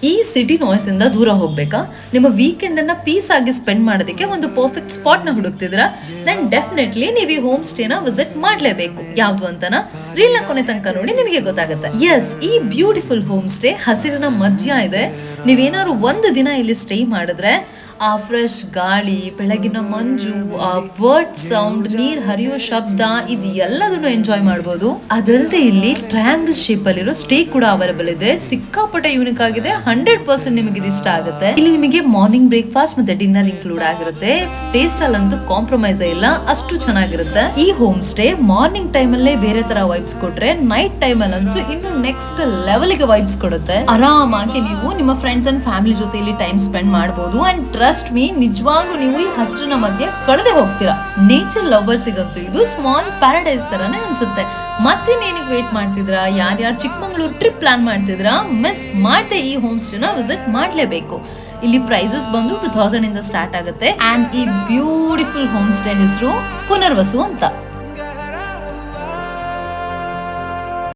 ಈ city noise ಇಂದ ದೂರ ಹೋಗ್ಬೇಕಾ, ನಿಮ್ಮ ವೀಕೆಂಡ್ ಅನ್ನ ಪೀಸ್ ಆಗಿ ಸ್ಪೆಂಡ್ ಮಾಡೋದಕ್ಕೆ ಒಂದು ಪರ್ಫೆಕ್ಟ್ ಸ್ಪಾಟ್ ನ ಹುಡುಕ್ತಿದ್ರ, ದೆನ್ ಡೆಫಿನೆಟ್ಲಿ ನೀವು ಈ ಹೋಮ್ ಸ್ಟೇ ನ ವಿಸಿಟ್ ಮಾಡ್ಲೇಬೇಕು. ಯಾವ್ದು ಅಂತನಾ ರೀಲ್ ನ ಕೊನೆ ತನಕ ನೋಡಿ ನಿಮಗೆ ಗೊತ್ತಾಗುತ್ತೆ. ಎಸ್, ಈ ಬ್ಯೂಟಿಫುಲ್ ಹೋಮ್ ಸ್ಟೇ ಹಸಿರಿನ ಮಧ್ಯ ಇದೆ. ನೀವೇನಾದ್ರು ಒಂದು ದಿನ ಇಲ್ಲಿ ಸ್ಟೇ ಮಾಡಿದ್ರೆ ಆ ಫ್ರೆಶ್ ಗಾಳಿ, ಬೆಳಗಿನ ಮಂಜು, ಆ ಬರ್ಡ್ ಸೌಂಡ್, ನೀರ್ ಹರಿಯೋ ಶಬ್ದ, ಇದು ಎಲ್ಲದನ್ನು ಎಂಜಾಯ್ ಮಾಡಬಹುದು. ಅದಲ್ಲದೆ ಇಲ್ಲಿ ಟ್ರಯಾಂಗಲ್ ಶೇಪ್ ಅಲ್ಲಿರೋ ಸ್ಟೇ ಕೂಡ ಅವೈಲೇಬಲ್ ಇದೆ. ಸಿಕ್ಕಾಪಟ್ಟೆ ಯೂನಿಕ್ ಆಗಿದೆ. 100% ನಿಮಗೆ ಇದು ಇಷ್ಟ ಆಗುತ್ತೆ. ಇಲ್ಲಿ ನಿಮಗೆ ಮಾರ್ನಿಂಗ್ ಬ್ರೇಕ್ಫಾಸ್ಟ್ ಮತ್ತೆ ಡಿನ್ನರ್ ಇನ್ಕ್ಲೂಡ್ ಆಗಿರುತ್ತೆ. ಟೇಸ್ಟ್ ಅಲ್ಲಂತೂ ಕಾಂಪ್ರಮೈಸ್ ಇಲ್ಲ, ಅಷ್ಟು ಚೆನ್ನಾಗಿರುತ್ತೆ. ಈ ಹೋಮ್ ಸ್ಟೇ ಮಾರ್ನಿಂಗ್ ಟೈಮ್ ಅಲ್ಲೇ ಬೇರೆ ತರ ವೈಬ್ಸ್ ಕೊಟ್ರೆ, ನೈಟ್ ಟೈಮ್ ಅಲ್ಲಂತೂ ಇನ್ನು ನೆಕ್ಸ್ಟ್ ಲೆವೆಲ್ ಗೆ ವೈಬ್ಸ್ ಕೊಡುತ್ತೆ. ಆರಾಮಾಗಿ ನೀವು ನಿಮ್ಮ ಫ್ರೆಂಡ್ಸ್ ಅಂಡ್ ಫ್ಯಾಮಿಲಿ ಜೊತೆ ಇಲ್ಲಿ ಟೈಮ್ ಸ್ಪೆಂಡ್ ಮಾಡಬಹುದು. ಅಂಡ್ ಟ್ರಸ್ಟ್ ಮೀ, ನಿಜವಾಗ್ಲೂ ನೀವು ಈ ಹಸಿರಿನ ಮಧ್ಯೆ ಕಳೆದೇ ಹೋಗ್ತೀರಾ. ನೇಚರ್ ಲವರ್ಸಿಗಂತೂ ಇದು ಸ್ಮಾಲ್ ಪ್ಯಾರಡೈಸ್ ತರಾನೇ ಅನ್ಸುತ್ತೆ. ಮತ್ತೆ ಏನಕ್ಕೆ ವೇಟ್ ಮಾಡ್ತಿದ್ರಾ? ಯಾರ್ಯಾರು ಚಿಕ್ಕಮಂಗ್ಳೂರ್ ಟ್ರಿಪ್ ಪ್ಲಾನ್ ಮಾಡ್ತಿದ್ರಾ, ಮಿಸ್ ಮಾಡದೆ ಈ ಹೋಮ್ ಸ್ಟೇನ ವಿಸಿಟ್ ಮಾಡ್ಲೇಬೇಕು. ಇಲ್ಲಿ ಪ್ರೈಸಸ್ ಬಂದು 2000 ಇಂದ ಸ್ಟಾರ್ಟ್ ಆಗುತ್ತೆ. ಅಂಡ್ ಈ ಬ್ಯೂಟಿಫುಲ್ ಹೋಮ್ ಸ್ಟೇ ಹೆಸರು ಪುನರ್ವಸು ಅಂತ.